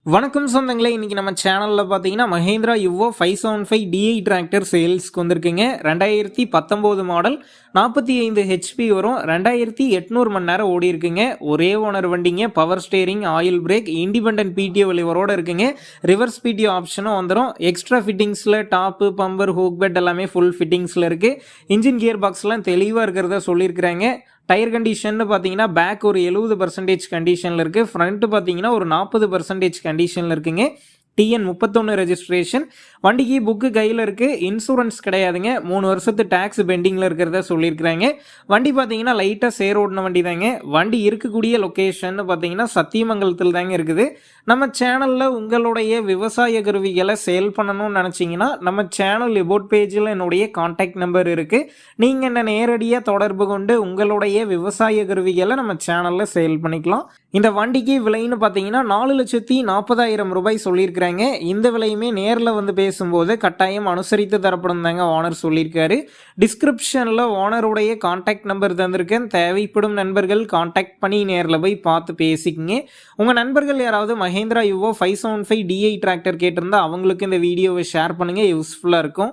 வணக்கம் சொந்தங்களே, இன்னைக்கு நம்ம சேனலில் பார்த்தீங்கன்னா மஹேந்திரா யுவோ 575 டிஐ டிராக்டர் சேல்ஸ்க்கு வந்திருக்குங்க. 2019 மாடல், 45 ஹெச்பி வரும். 2800 மணி நேரம் ஓடி இருக்குங்க. ஒரே ஓனர் வண்டிங்க. Power steering, oil brake, independent PTO லிவரோட இருக்குங்க. ரிவர்ஸ் பிடிஓ ஆப்ஷனும் வந்துடும். எக்ஸ்ட்ரா ஃபிட்டிங்ஸில் டாப்பு, பம்பர், ஹூக் பெட் எல்லாமே ஃபுல் ஃபிட்டிங்ஸில் இருக்குது. இன்ஜின் கியர் பாக்ஸ்லாம் தெளிவாக இருக்கிறதா சொல்லியிருக்கிறாங்க. டயர் கண்டிஷன் பார்த்தீங்கன்னா பேக் ஒரு 70% கண்டிஷனில் இருக்குது. ஃப்ரண்ட்டு பார்த்தீங்கன்னா ஒரு 40% கண்டிஷனில் இருக்குங்க. TN 31 registration. வண்டிக்கு புக்கு கையில் இருக்குது. இன்சூரன்ஸ் கிடையாதுங்க. 3 வருஷத்து டேக்ஸ் பெண்டிங்கில் இருக்கிறத சொல்லியிருக்கிறாங்க. வண்டி பார்த்தீங்கன்னா லைட்டாக சேர் ஓடின வண்டி தாங்க. வண்டி இருக்கக்கூடிய லொக்கேஷன் பார்த்தீங்கன்னா சத்தியமங்கலத்தில் தாங்க இருக்குது. நம்ம சேனலில் உங்களுடைய விவசாய கருவிகளை சேல் பண்ணணும்னு நினச்சிங்கன்னா நம்ம சேனல் எபோட் பேஜில் என்னுடைய கான்டாக்ட் நம்பர் இருக்குது. நீங்கள் என்ன நேரடியாக தொடர்பு கொண்டு உங்களுடைய விவசாய கருவிகளை நம்ம சேனலில் சேல் பண்ணிக்கலாம். இந்த வண்டிக்கு விலைன்னு பார்த்தீங்கன்னா 4,40,000 ரூபாய் சொல்லியிருக்கிறாங்க. இந்த விலையுமே நேரில் வந்து பேசும்போது கட்டாயம் அனுசரித்து தரப்படும் தாங்க ஓனர் சொல்லியிருக்காரு. டிஸ்கிரிப்ஷனில் ஓனருடைய கான்டாக்ட் நம்பர் தந்திருக்கேன். தேவைப்படும் நண்பர்கள் கான்டாக்ட் பண்ணி நேரில் போய் பார்த்து பேசிக்கங்க. உங்கள் நண்பர்கள் யாராவது மஹேந்திரா யுவோ 575 டிஐ டிராக்டர் கேட்டிருந்தா அவங்களுக்கு இந்த வீடியோவை ஷேர் பண்ணுங்கள். யூஸ்ஃபுல்லாக இருக்கும்.